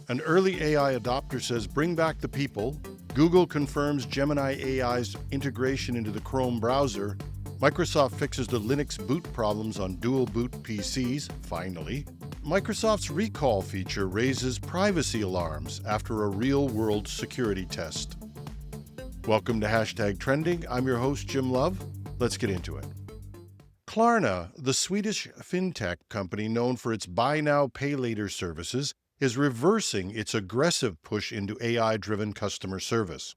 An early AI adopter says, bring back the people. Google confirms Gemini AI's integration into the Chrome browser. Microsoft fixes the Linux boot problems on dual boot PCs, finally. Microsoft's recall feature raises privacy alarms after a real-world security test. Welcome to Hashtag Trending. I'm your host, Jim Love. Let's get into it. Klarna, the Swedish fintech company known for its buy now, pay later services, is reversing its aggressive push into AI-driven customer service.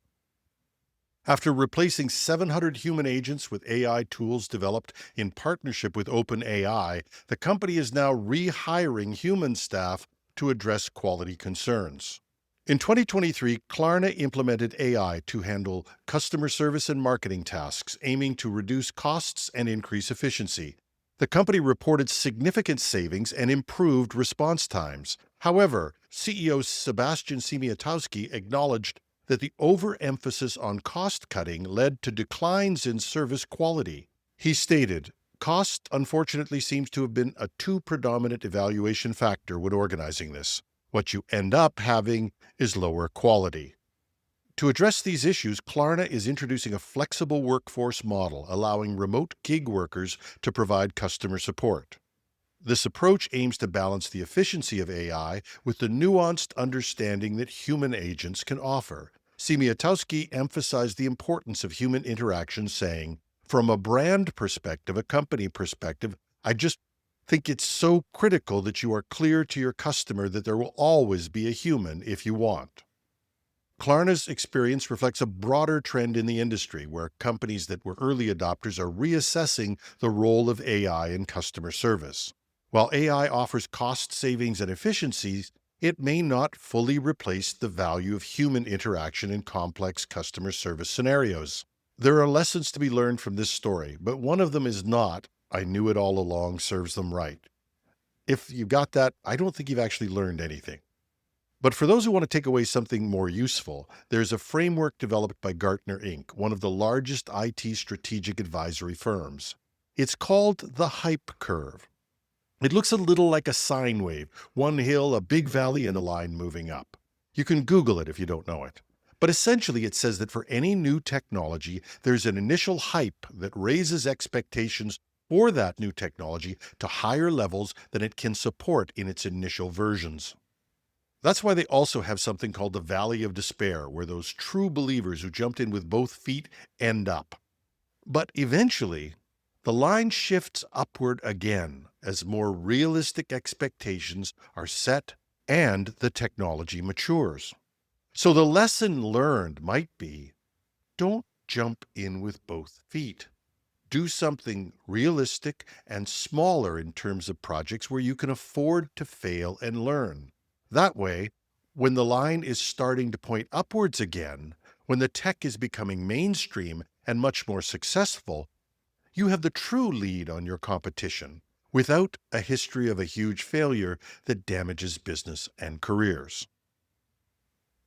After replacing 700 human agents with AI tools developed in partnership with OpenAI, the company is now rehiring human staff to address quality concerns. In 2023, Klarna implemented AI to handle customer service and marketing tasks, aiming to reduce costs and increase efficiency. The company reported significant savings and improved response times. However, CEO Sebastian Siemiatowski acknowledged that the overemphasis on cost-cutting led to declines in service quality. He stated, "Cost, unfortunately, seems to have been a too predominant evaluation factor when organizing this. What you end up having is lower quality." To address these issues, Klarna is introducing a flexible workforce model, allowing remote gig workers to provide customer support. This approach aims to balance the efficiency of AI with the nuanced understanding that human agents can offer. Siemiatowski emphasized the importance of human interaction, saying, "From a brand perspective, a company perspective, I just think it's so critical that you are clear to your customer that there will always be a human if you want." Klarna's experience reflects a broader trend in the industry, where companies that were early adopters are reassessing the role of AI in customer service. While AI offers cost savings and efficiencies, it may not fully replace the value of human interaction in complex customer service scenarios. There are lessons to be learned from this story, but one of them is not, "I knew it all along" serves them right. If you got that, I don't think you've actually learned anything. But for those who want to take away something more useful, there's a framework developed by Gartner Inc., one of the largest IT strategic advisory firms. It's called the hype curve. It looks a little like a sine wave, one hill, a big valley, and a line moving up. You can Google it if you don't know it. But essentially, it says that for any new technology, there's an initial hype that raises expectations for that new technology to higher levels than it can support in its initial versions. That's why they also have something called the Valley of Despair, where those true believers who jumped in with both feet end up. But eventually, the line shifts upward again as more realistic expectations are set and the technology matures. So the lesson learned might be, don't jump in with both feet. Do something realistic and smaller in terms of projects where you can afford to fail and learn. That way, when the line is starting to point upwards again, when the tech is becoming mainstream and much more successful, you have the true lead on your competition without a history of a huge failure that damages business and careers.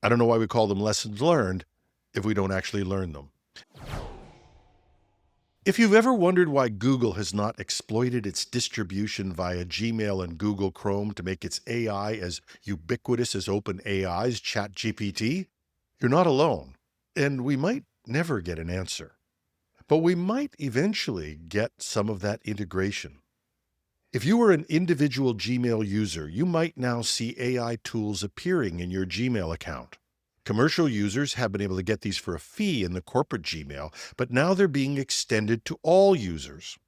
I don't know why we call them lessons learned if we don't actually learn them. If you've ever wondered why Google has not exploited its distribution via Gmail and Google Chrome to make its AI as ubiquitous as OpenAI's ChatGPT, you're not alone, and we might never get an answer. But we might eventually get some of that integration. If you were an individual Gmail user, you might now see AI tools appearing in your Gmail account. Commercial users have been able to get these for a fee in the corporate Gmail, but now they're being extended to all users.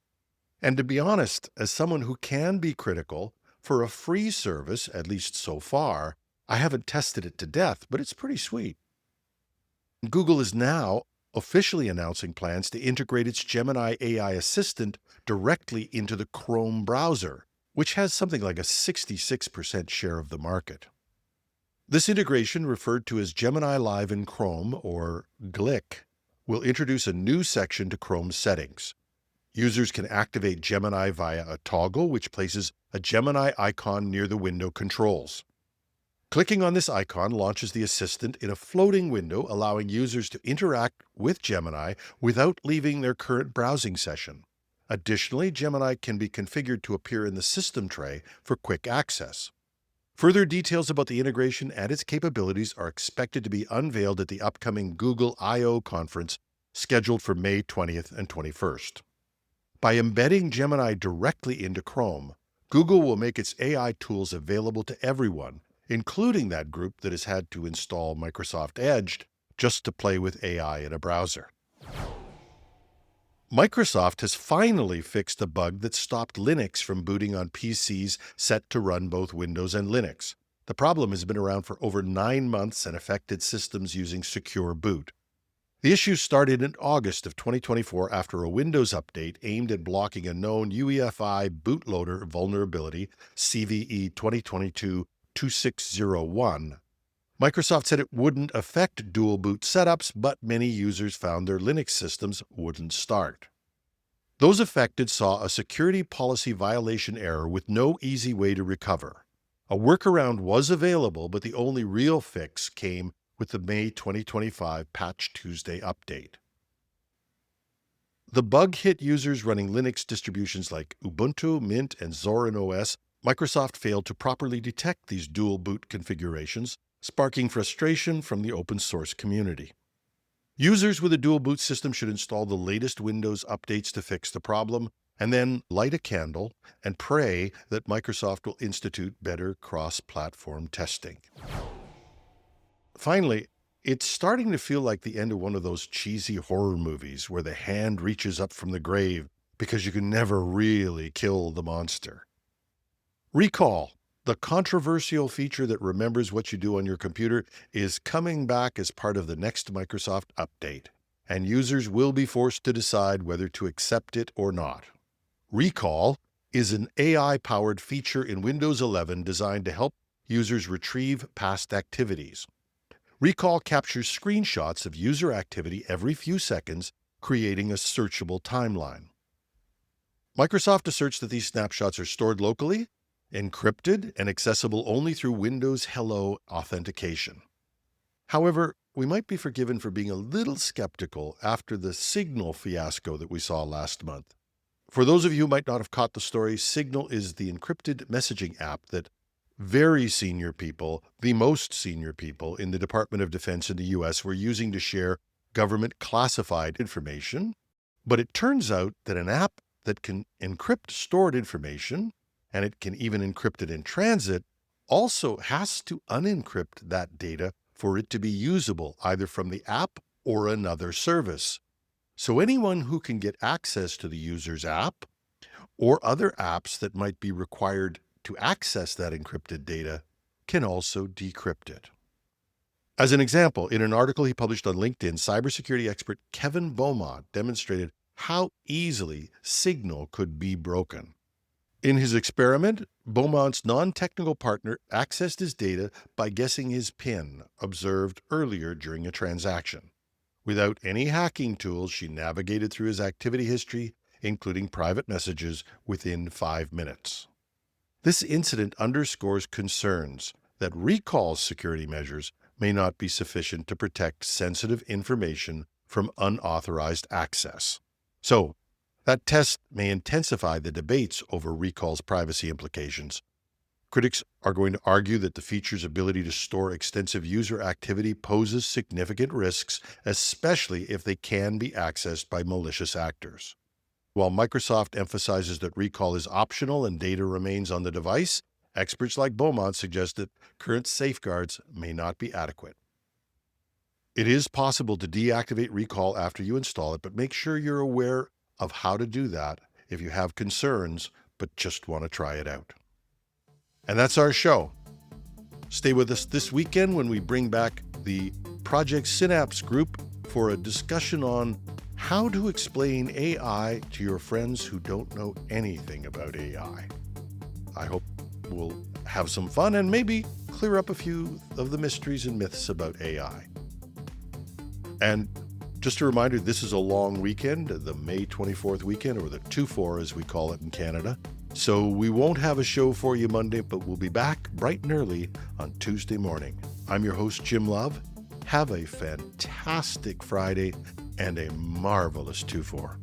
And to be honest, as someone who can be critical, for a free service, at least so far, I haven't tested it to death, but it's pretty sweet. Google is now officially announcing plans to integrate its Gemini AI assistant directly into the Chrome browser, which has something like a 66% share of the market. This integration, referred to as Gemini Live in Chrome, or GLIC, will introduce a new section to Chrome's settings. Users can activate Gemini via a toggle, which places a Gemini icon near the window controls. Clicking on this icon launches the assistant in a floating window, allowing users to interact with Gemini without leaving their current browsing session. Additionally, Gemini can be configured to appear in the system tray for quick access. Further details about the integration and its capabilities are expected to be unveiled at the upcoming Google I/O conference scheduled for May 20th and 21st. By embedding Gemini directly into Chrome, Google will make its AI tools available to everyone, including that group that has had to install Microsoft Edge just to play with AI in a browser. Microsoft has finally fixed a bug that stopped Linux from booting on PCs set to run both Windows and Linux. The problem has been around for over 9 months and affected systems using Secure Boot. The issue started in August of 2024 after a Windows update aimed at blocking a known UEFI bootloader vulnerability, CVE 2022-2601. Microsoft said it wouldn't affect dual boot setups, but many users found their Linux systems wouldn't start. Those affected saw a security policy violation error with no easy way to recover. A workaround was available, but the only real fix came with the May 2025 Patch Tuesday update. The bug hit users running Linux distributions like Ubuntu, Mint, and Zorin OS. Microsoft failed to properly detect these dual boot configurations, sparking frustration from the open source community. Users with a dual boot system should install the latest Windows updates to fix the problem, and then light a candle and pray that Microsoft will institute better cross-platform testing. Finally, it's starting to feel like the end of one of those cheesy horror movies where the hand reaches up from the grave because you can never really kill the monster. Recall, the controversial feature that remembers what you do on your computer, is coming back as part of the next Microsoft update, and users will be forced to decide whether to accept it or not. Recall is an AI-powered feature in Windows 11 designed to help users retrieve past activities. Recall captures screenshots of user activity every few seconds, creating a searchable timeline. Microsoft asserts that these snapshots are stored locally, encrypted, and accessible only through Windows Hello authentication. However, we might be forgiven for being a little skeptical after the Signal fiasco that we saw last month. For those of you who might not have caught the story, Signal is the encrypted messaging app that very senior people, the most senior people in the Department of Defense in the U.S. were using to share government classified information. But it turns out that an app that can encrypt stored information, and it can even encrypt it in transit, also has to unencrypt that data for it to be usable either from the app or another service. So anyone who can get access to the user's app or other apps that might be required to access that encrypted data can also decrypt it. As an example, in an article he published on LinkedIn, cybersecurity expert Kevin Beaumont demonstrated how easily Signal could be broken. In his experiment, Beaumont's non-technical partner accessed his data by guessing his PIN observed earlier during a transaction. Without any hacking tools, she navigated through his activity history, including private messages, within 5 minutes. This incident underscores concerns that Recall's security measures may not be sufficient to protect sensitive information from unauthorized access. So, that test may intensify the debates over Recall's privacy implications. Critics are going to argue that the feature's ability to store extensive user activity poses significant risks, especially if they can be accessed by malicious actors. While Microsoft emphasizes that Recall is optional and data remains on the device, experts like Beaumont suggest that current safeguards may not be adequate. It is possible to deactivate Recall after you install it, but make sure you're aware of how to do that if you have concerns but just want to try it out. And that's our show. Stay with us this weekend when we bring back the Project Synapse group for a discussion on how to explain AI to your friends who don't know anything about AI. I hope we'll have some fun and maybe clear up a few of the mysteries and myths about AI. And just a reminder, this is a long weekend, the May 24th weekend, or the 2-4 as we call it in Canada. So we won't have a show for you Monday, but we'll be back bright and early on Tuesday morning. I'm your host, Jim Love. Have a fantastic Friday and a marvelous 2-4.